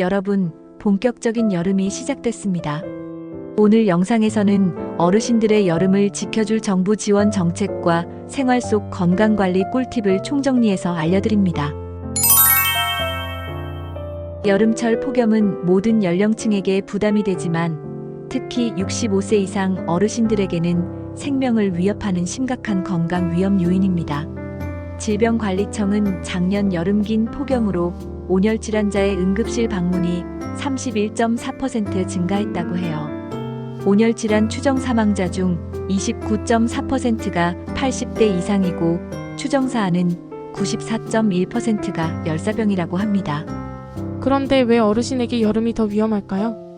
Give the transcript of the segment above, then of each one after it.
여러분, 본격적인 여름이 시작됐습니다. 오늘 영상에서는 어르신들의 여름을 지켜줄 정부 지원 정책과 생활 속 건강관리 꿀팁을 총정리해서 알려드립니다. 여름철 폭염은 모든 연령층에게 부담이 되지만 특히 65세 이상 어르신들에게는 생명을 위협하는 심각한 건강 위험 요인입니다. 질병관리청은 작년 여름 긴 폭염으로 온열 질환자의 응급실 방문이 31.4% 증가했다고 해요. 온열 질환 추정 사망자 중 29.4%가 80대 이상이고 추정 사안은 94.1%가 열사병이라고 합니다. 그런데 왜 어르신에게 여름이 더 위험할까요?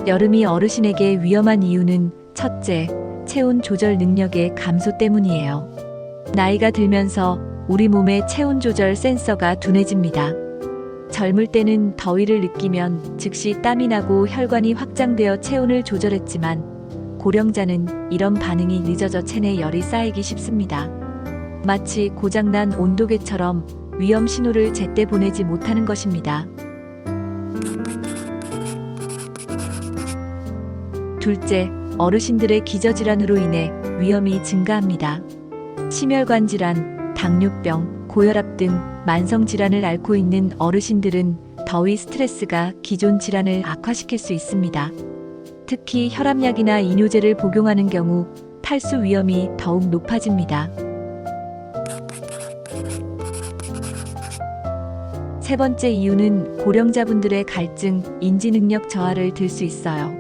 여름이 어르신에게 위험한 이유는 첫째, 체온 조절 능력의 감소 때문이에요. 나이가 들면서 우리 몸의 체온 조절 센서가 둔해집니다. 젊을 때는 더위를 느끼면 즉시 땀이 나고 혈관이 확장되어 체온을 조절했지만 고령자는 이런 반응이 늦어져 체내 열이 쌓이기 쉽습니다. 마치 고장난 온도계처럼 위험 신호를 제때 보내지 못하는 것입니다. 둘째, 어르신들의 기저질환으로 인해 위험이 증가합니다. 심혈관 질환, 당뇨병, 고혈압 등 만성질환을 앓고 있는 어르신들은 더위 스트레스가 기존 질환을 악화시킬 수 있습니다. 특히 혈압약이나 이뇨제를 복용하는 경우 탈수 위험이 더욱 높아집니다. 세 번째 이유는 고령자분들의 갈증, 인지 능력 저하를 들 수 있어요.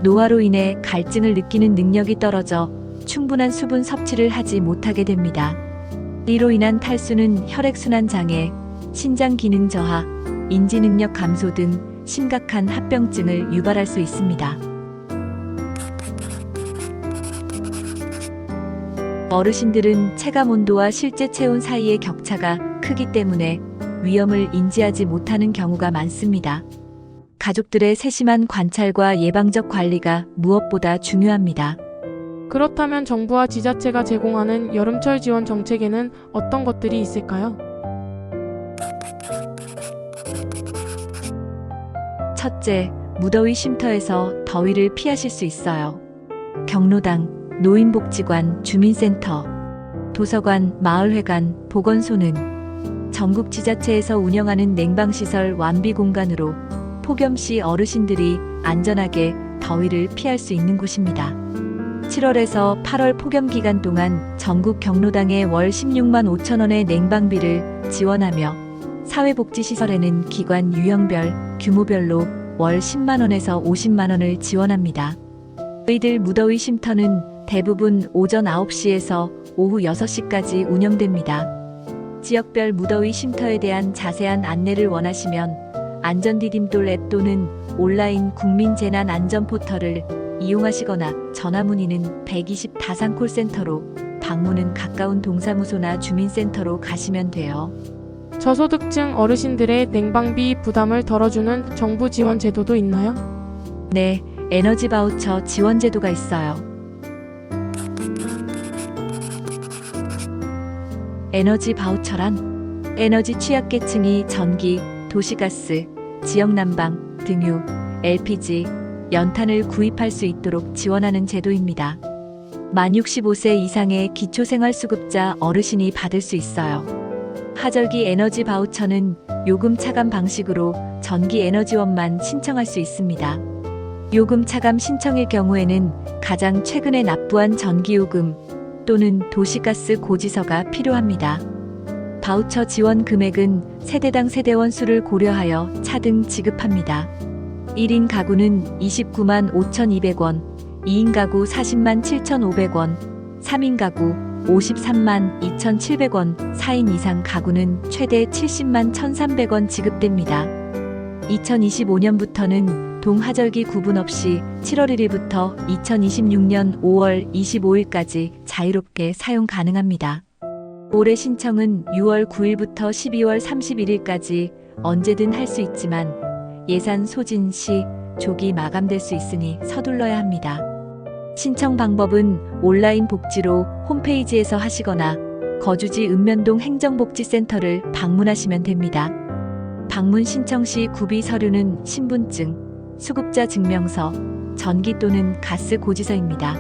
노화로 인해 갈증을 느끼는 능력이 떨어져 충분한 수분 섭취를 하지 못하게 됩니다. 이로 인한 탈수는 혈액순환 장애, 신장 기능 저하, 인지 능력 감소 등 심각한 합병증을 유발할 수 있습니다. 어르신들은 체감 온도와 실제 체온 사이의 격차가 크기 때문에 위험을 인지하지 못하는 경우가 많습니다. 가족들의 세심한 관찰과 예방적 관리가 무엇보다 중요합니다. 그렇다면 정부와 지자체가 제공하는 여름철 지원 정책에는 어떤 것들이 있을까요? 첫째, 무더위 쉼터에서 더위를 피하실 수 있어요. 경로당, 노인복지관, 주민센터, 도서관, 마을회관, 보건소는 전국 지자체에서 운영하는 냉방시설 완비 공간으로 폭염 시 어르신들이 안전하게 더위를 피할 수 있는 곳입니다. 7월에서 8월 폭염 기간 동안 전국 경로당에 월 16만 5천 원의 냉방비를 지원하며 사회복지시설에는 기관 유형별, 규모별로 월 10만 원에서 50만 원을 지원합니다. 저희들 무더위 쉼터는 대부분 오전 9시에서 오후 6시까지 운영됩니다. 지역별 무더위 쉼터에 대한 자세한 안내를 원하시면 안전디딤돌 앱 또는 온라인 국민재난안전포털을 이용하시거나 전화 문의는 120 다산콜센터로, 방문은 가까운 동사무소나 주민센터로 가시면 돼요. 저소득층 어르신들의 냉방비 부담을 덜어주는 정부 지원 제도도 있나요? 네, 에너지 바우처 지원 제도가 있어요. 에너지 바우처란 에너지 취약계층이 전기, 도시가스, 지역난방, 등유, LPG, 연탄을 구입할 수 있도록 지원하는 제도입니다. 만 65세 이상의 기초생활수급자 어르신이 받을 수 있어요. 하절기 에너지 바우처는 요금 차감 방식으로 전기 에너지원만 신청할 수 있습니다. 요금 차감 신청일 경우에는 가장 최근에 납부한 전기요금 또는 도시가스 고지서가 필요합니다. 바우처 지원 금액은 세대당 세대원 수를 고려하여 차등 지급합니다. 1인 가구는 29만 5,200원, 2인 가구 40만 7,500원, 3인 가구 53만 2,700원, 4인 이상 가구는 최대 70만 1,300원 지급됩니다. 2025년부터는 동하절기 구분 없이 7월 1일부터 2026년 5월 25일까지 자유롭게 사용 가능합니다. 올해 신청은 6월 9일부터 12월 31일까지 언제든 할 수 있지만 예산 소진 시 조기 마감될 수 있으니 서둘러야 합니다. 신청 방법은 온라인 복지로 홈페이지에서 하시거나 거주지 읍면동 행정복지센터를 방문하시면 됩니다. 방문 신청 시 구비 서류는 신분증, 수급자 증명서, 전기 또는 가스 고지서입니다.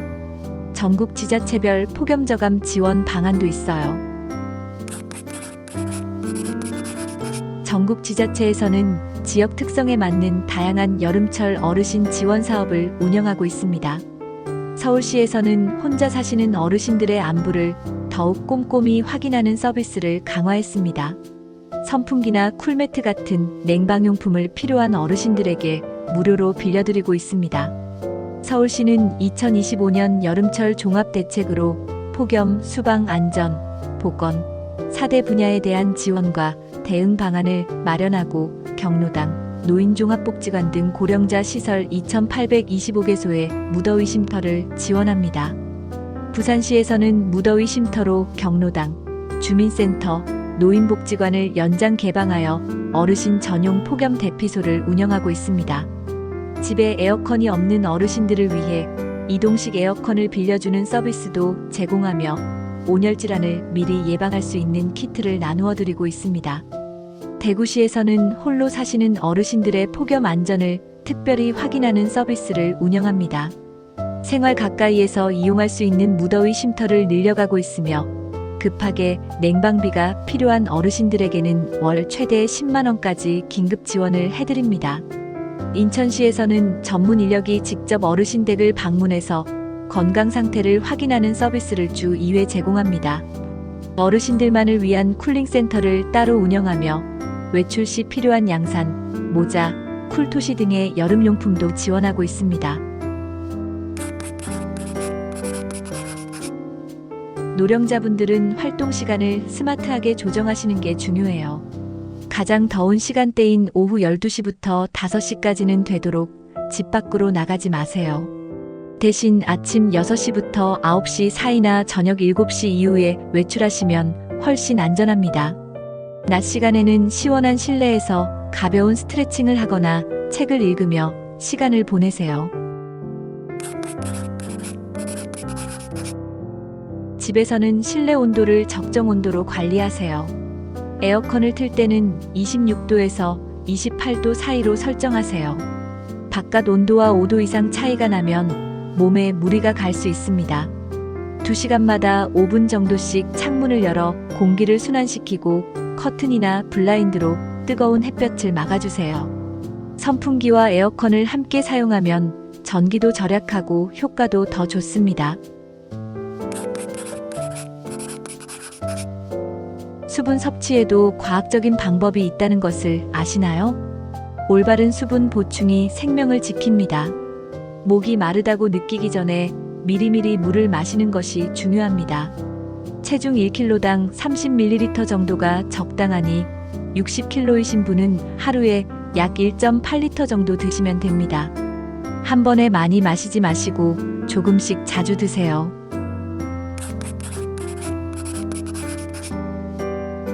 전국 지자체별 폭염 저감 지원 방안도 있어요. 전국 지자체에서는 지역 특성에 맞는 다양한 여름철 어르신 지원 사업을 운영하고 있습니다. 서울시에서는 혼자 사시는 어르신들의 안부를 더욱 꼼꼼히 확인하는 서비스를 강화했습니다. 선풍기나 쿨매트 같은 냉방용품을 필요한 어르신들에게 무료로 빌려드리고 있습니다. 서울시는 2025년 여름철 종합대책으로 폭염, 수방 안전, 보건, 4대 분야에 대한 지원과 대응 방안을 마련하고 경로당, 노인종합복지관 등 고령자 시설 2,825개소에 무더위 쉼터를 지원합니다. 부산시에서는 무더위 쉼터로 경로당, 주민센터, 노인복지관을 연장 개방하여 어르신 전용 폭염 대피소를 운영하고 있습니다. 집에 에어컨이 없는 어르신들을 위해 이동식 에어컨을 빌려주는 서비스도 제공하며 온열 질환을 미리 예방할 수 있는 키트를 나누어 드리고 있습니다. 대구시에서는 홀로 사시는 어르신들의 폭염 안전을 특별히 확인하는 서비스를 운영합니다. 생활 가까이에서 이용할 수 있는 무더위 쉼터를 늘려가고 있으며 급하게 냉방비가 필요한 어르신들에게는 월 최대 10만 원까지 긴급 지원을 해드립니다. 인천시에서는 전문 인력이 직접 어르신 댁을 방문해서 건강 상태를 확인하는 서비스를 주 2회 제공합니다. 어르신들만을 위한 쿨링센터를 따로 운영하며 외출 시 필요한 양산, 모자, 쿨토시 등의 여름용품도 지원하고 있습니다. 노령자분들은 활동 시간을 스마트하게 조정하시는 게 중요해요. 가장 더운 시간대인 오후 12시부터 5시까지는 되도록 집 밖으로 나가지 마세요. 대신 아침 6시부터 9시 사이나 저녁 7시 이후에 외출하시면 훨씬 안전합니다. 낮 시간에는 시원한 실내에서 가벼운 스트레칭을 하거나 책을 읽으며 시간을 보내세요. 집에서는 실내 온도를 적정 온도로 관리하세요. 에어컨을 틀 때는 26도에서 28도 사이로 설정하세요. 바깥 온도와 5도 이상 차이가 나면 몸에 무리가 갈 수 있습니다. 2시간마다 5분 정도씩 창문을 열어 공기를 순환시키고 커튼이나 블라인드로 뜨거운 햇볕을 막아주세요. 선풍기와 에어컨을 함께 사용하면 전기도 절약하고 효과도 더 좋습니다. 수분 섭취에도 과학적인 방법이 있다는 것을 아시나요? 올바른 수분 보충이 생명을 지킵니다. 목이 마르다고 느끼기 전에 미리미리 물을 마시는 것이 중요합니다. 체중 1kg당 30ml 정도가 적당하니 60kg이신 분은 하루에 약 1.8리터 정도 드시면 됩니다. 한 번에 많이 마시지 마시고 조금씩 자주 드세요.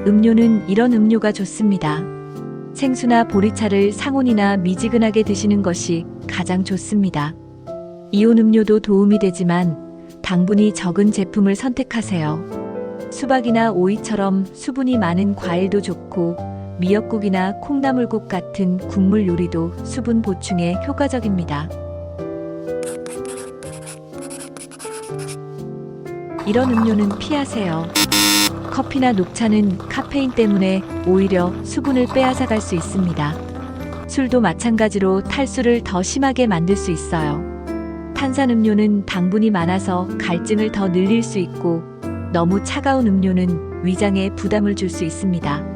음료는 이런 음료가 좋습니다. 생수나 보리차를 상온이나 미지근하게 드시는 것이 가장 좋습니다. 이온 음료도 도움이 되지만 당분이 적은 제품을 선택하세요. 수박이나 오이처럼 수분이 많은 과일도 좋고 미역국이나 콩나물국 같은 국물 요리도 수분 보충에 효과적입니다. 이런 음료는 피하세요. 커피나 녹차는 카페인 때문에 오히려 수분을 빼앗아갈 수 있습니다. 술도 마찬가지로 탈수를 더 심하게 만들 수 있어요. 탄산음료는 당분이 많아서 갈증을 더 늘릴 수 있고 너무 차가운 음료는 위장에 부담을 줄 수 있습니다.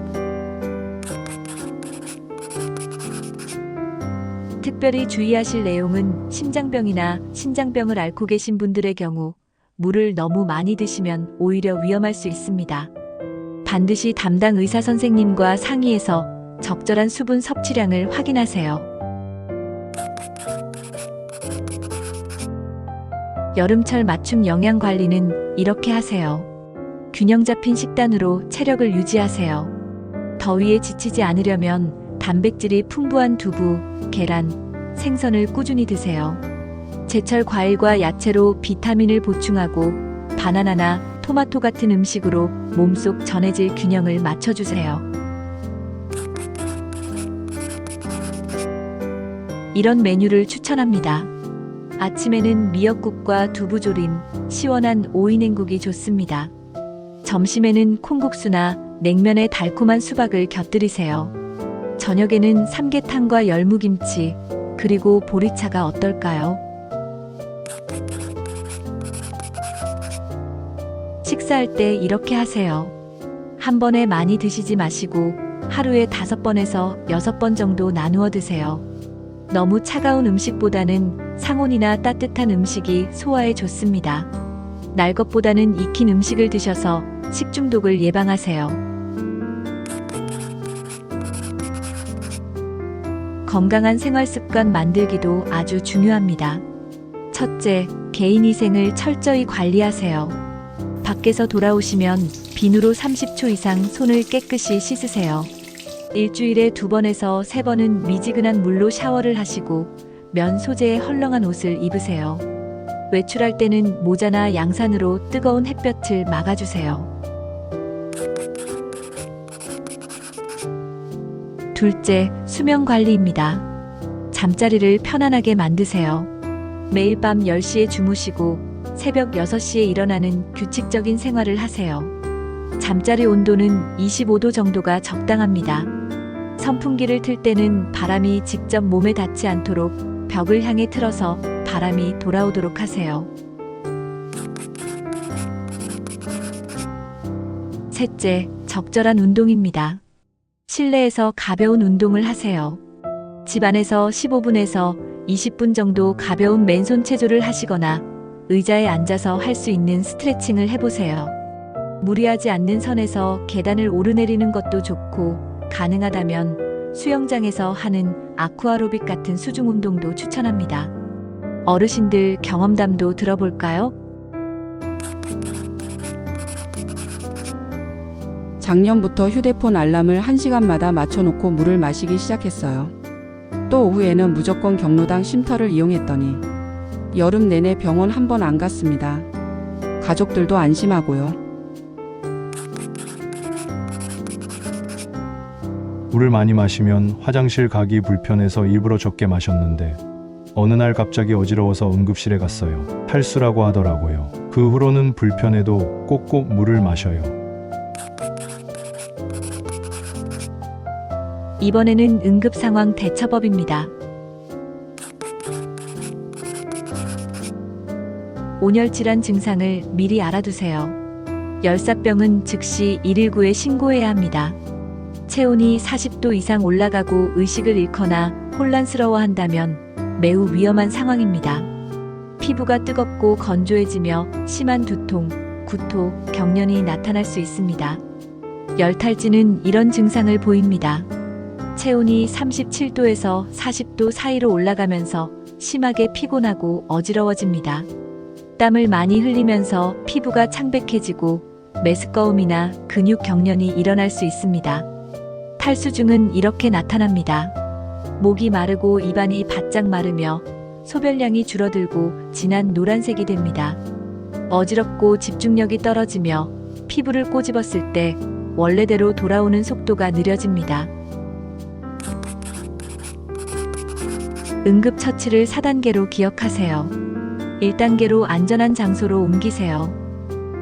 특별히 주의하실 내용은 심장병이나 신장병을 앓고 계신 분들의 경우 물을 너무 많이 드시면 오히려 위험할 수 있습니다. 반드시 담당 의사 선생님과 상의해서 적절한 수분 섭취량을 확인하세요. 여름철 맞춤 영양 관리는 이렇게 하세요. 균형 잡힌 식단으로 체력을 유지하세요. 더위에 지치지 않으려면 단백질이 풍부한 두부, 계란, 생선을 꾸준히 드세요. 제철 과일과 야채로 비타민을 보충하고 바나나나 토마토 같은 음식으로 몸속 전해질 균형을 맞춰주세요. 이런 메뉴를 추천합니다. 아침에는 미역국과 두부조림, 시원한 오이냉국이 좋습니다. 점심에는 콩국수나 냉면에 달콤한 수박을 곁들이세요. 저녁에는 삼계탕과 열무김치, 그리고 보리차가 어떨까요? 식사할 때 이렇게 하세요. 한 번에 많이 드시지 마시고 하루에 5번에서 6번 정도 나누어 드세요. 너무 차가운 음식보다는 상온이나 따뜻한 음식이 소화에 좋습니다. 날 것보다는 익힌 음식을 드셔서 식중독을 예방하세요. 건강한 생활 습관 만들기도 아주 중요합니다. 첫째, 개인위생을 철저히 관리하세요. 밖에서 돌아오시면 비누로 30초 이상 손을 깨끗이 씻으세요. 일주일에 2번에서 3번은 미지근한 물로 샤워를 하시고 면 소재의 헐렁한 옷을 입으세요. 외출할 때는 모자나 양산으로 뜨거운 햇볕을 막아주세요. 둘째, 수면 관리입니다. 잠자리를 편안하게 만드세요. 매일 밤 10시에 주무시고 새벽 6시에 일어나는 규칙적인 생활을 하세요. 잠자리 온도는 25도 정도가 적당합니다. 선풍기를 틀 때는 바람이 직접 몸에 닿지 않도록 벽을 향해 틀어서 바람이 돌아오도록 하세요. 셋째, 적절한 운동입니다. 실내에서 가벼운 운동을 하세요. 집 안에서 15분에서 20분 정도 가벼운 맨손 체조를 하시거나 의자에 앉아서 할 수 있는 스트레칭을 해보세요. 무리하지 않는 선에서 계단을 오르내리는 것도 좋고 가능하다면 수영장에서 하는 아쿠아로빅 같은 수중 운동도 추천합니다. 어르신들 경험담도 들어볼까요? 작년부터 휴대폰 알람을 1시간마다 맞춰놓고 물을 마시기 시작했어요. 또 오후에는 무조건 경로당 쉼터를 이용했더니 여름 내내 병원 한 번 안 갔습니다. 가족들도 안심하고요. 물을 많이 마시면 화장실 가기 불편해서 일부러 적게 마셨는데 어느 날 갑자기 어지러워서 응급실에 갔어요. 탈수라고 하더라고요. 그 후로는 불편해도 꼭꼭 물을 마셔요. 이번에는 응급상황 대처법입니다. 온열질환 증상을 미리 알아두세요. 열사병은 즉시 119에 신고해야 합니다. 체온이 40도 이상 올라가고 의식을 잃거나 혼란스러워한다면 매우 위험한 상황입니다. 피부가 뜨겁고 건조해지며 심한 두통, 구토, 경련이 나타날 수 있습니다. 열탈진은 이런 증상을 보입니다. 체온이 37도에서 40도 사이로 올라가면서 심하게 피곤하고 어지러워집니다. 땀을 많이 흘리면서 피부가 창백해지고 메스꺼움이나 근육 경련이 일어날 수 있습니다. 탈수증은 이렇게 나타납니다. 목이 마르고 입안이 바짝 마르며 소변량이 줄어들고 진한 노란색이 됩니다. 어지럽고 집중력이 떨어지며 피부를 꼬집었을 때 원래대로 돌아오는 속도가 느려집니다. 응급처치를 4단계로 기억하세요. 1단계로 안전한 장소로 옮기세요.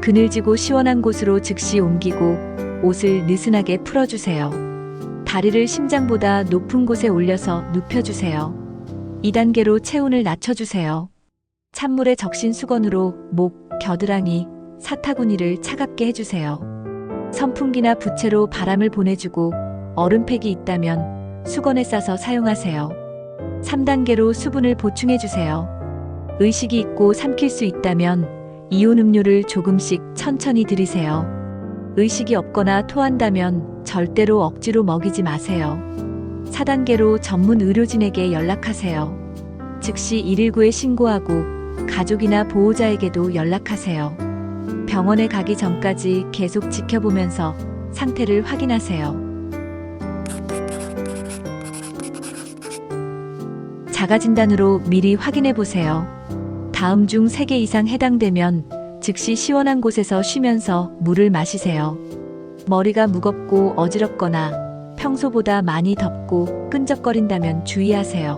그늘지고 시원한 곳으로 즉시 옮기고 옷을 느슨하게 풀어주세요. 다리를 심장보다 높은 곳에 올려서 눕혀주세요. 2단계로 체온을 낮춰주세요. 찬물에 적신 수건으로 목, 겨드랑이, 사타구니를 차갑게 해주세요. 선풍기나 부채로 바람을 보내주고 얼음팩이 있다면 수건에 싸서 사용하세요. 3단계로 수분을 보충해주세요. 의식이 있고 삼킬 수 있다면 이온 음료를 조금씩 천천히 들이세요. 의식이 없거나 토한다면 절대로 억지로 먹이지 마세요. 4단계로 전문 의료진에게 연락하세요. 즉시 119에 신고하고 가족이나 보호자에게도 연락하세요. 병원에 가기 전까지 계속 지켜보면서 상태를 확인하세요. 자가진단으로 미리 확인해 보세요. 다음 중 3개 이상 해당되면 즉시 시원한 곳에서 쉬면서 물을 마시세요. 머리가 무겁고 어지럽거나 평소보다 많이 덥고 끈적거린다면 주의하세요.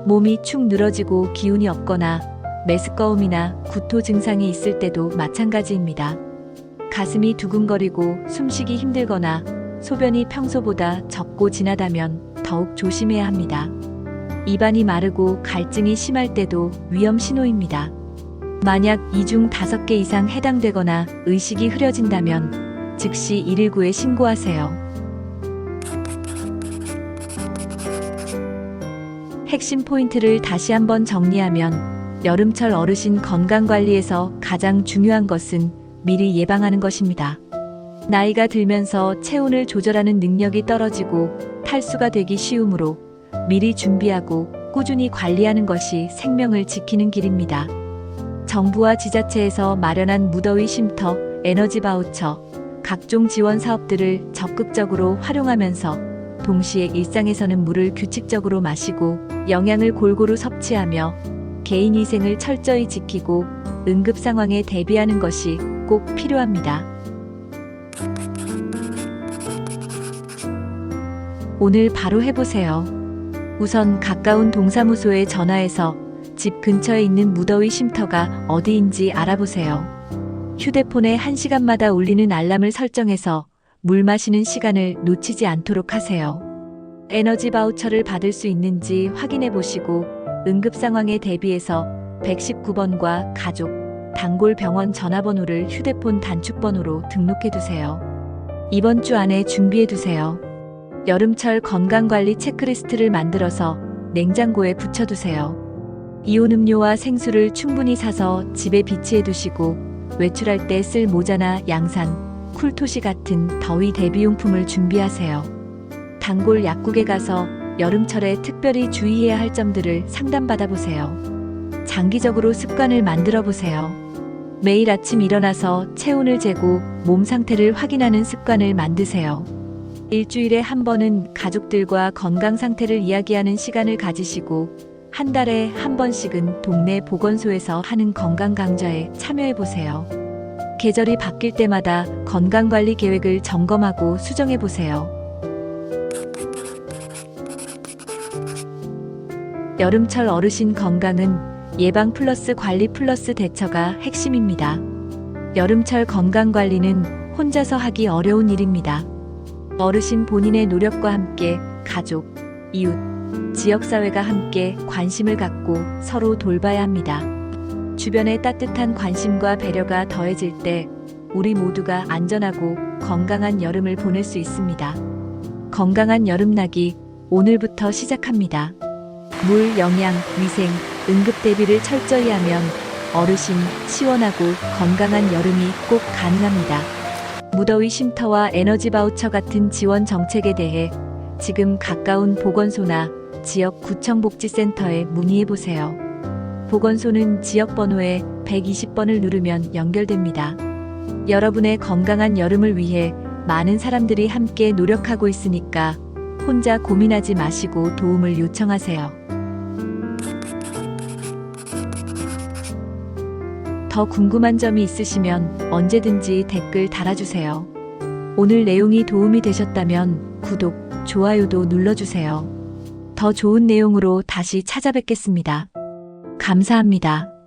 몸이 축 늘어지고 기운이 없거나 메스꺼움이나 구토 증상이 있을 때도 마찬가지입니다. 가슴이 두근거리고 숨쉬기 힘들거나 소변이 평소보다 적고 진하다면 더욱 조심해야 합니다. 입안이 마르고 갈증이 심할 때도 위험 신호입니다. 만약 이 중 5개 이상 해당되거나 의식이 흐려진다면 즉시 119에 신고하세요. 핵심 포인트를 다시 한번 정리하면 여름철 어르신 건강관리에서 가장 중요한 것은 미리 예방하는 것입니다. 나이가 들면서 체온을 조절하는 능력이 떨어지고 탈수가 되기 쉬우므로 미리 준비하고 꾸준히 관리하는 것이 생명을 지키는 길입니다. 정부와 지자체에서 마련한 무더위 쉼터, 에너지 바우처, 각종 지원 사업들을 적극적으로 활용하면서 동시에 일상에서는 물을 규칙적으로 마시고 영양을 골고루 섭취하며 개인 위생을 철저히 지키고 응급 상황에 대비하는 것이 꼭 필요합니다. 오늘 바로 해보세요. 우선 가까운 동사무소에 전화해서 집 근처에 있는 무더위 쉼터가 어디인지 알아보세요. 휴대폰에 1시간마다 울리는 알람을 설정해서 물 마시는 시간을 놓치지 않도록 하세요. 에너지 바우처를 받을 수 있는지 확인해 보시고 응급 상황에 대비해서 119번과 가족, 단골 병원 전화번호를 휴대폰 단축번호로 등록해 두세요. 이번 주 안에 준비해 두세요. 여름철 건강관리 체크리스트를 만들어서 냉장고에 붙여두세요. 이온 음료와 생수를 충분히 사서 집에 비치해 두시고 외출할 때 쓸 모자나 양산, 쿨토시 같은 더위 대비용품을 준비하세요. 단골 약국에 가서 여름철에 특별히 주의해야 할 점들을 상담받아 보세요. 장기적으로 습관을 만들어 보세요. 매일 아침 일어나서 체온을 재고 몸 상태를 확인하는 습관을 만드세요. 일주일에 한 번은 가족들과 건강 상태를 이야기하는 시간을 가지시고 한 달에 한 번씩은 동네 보건소에서 하는 건강 강좌에 참여해 보세요. 계절이 바뀔 때마다 건강관리 계획을 점검하고 수정해 보세요. 여름철 어르신 건강은 예방 플러스 관리 플러스 대처가 핵심입니다. 여름철 건강관리는 혼자서 하기 어려운 일입니다. 어르신 본인의 노력과 함께 가족, 이웃, 지역사회가 함께 관심을 갖고 서로 돌봐야 합니다. 주변의 따뜻한 관심과 배려가 더해질 때 우리 모두가 안전하고 건강한 여름을 보낼 수 있습니다. 건강한 여름나기 오늘부터 시작합니다. 물, 영양, 위생, 응급 대비를 철저히 하면 어르신 시원하고 건강한 여름이 꼭 가능합니다. 무더위 쉼터와 에너지 바우처 같은 지원 정책에 대해 지금 가까운 보건소나 지역 구청복지센터에 문의해 보세요. 보건소는 지역 번호에 120번을 누르면 연결됩니다. 여러분의 건강한 여름을 위해 많은 사람들이 함께 노력하고 있으니까 혼자 고민하지 마시고 도움을 요청하세요. 더 궁금한 점이 있으시면 언제든지 댓글 달아주세요. 오늘 내용이 도움이 되셨다면 구독, 좋아요도 눌러주세요. 더 좋은 내용으로 다시 찾아뵙겠습니다. 감사합니다.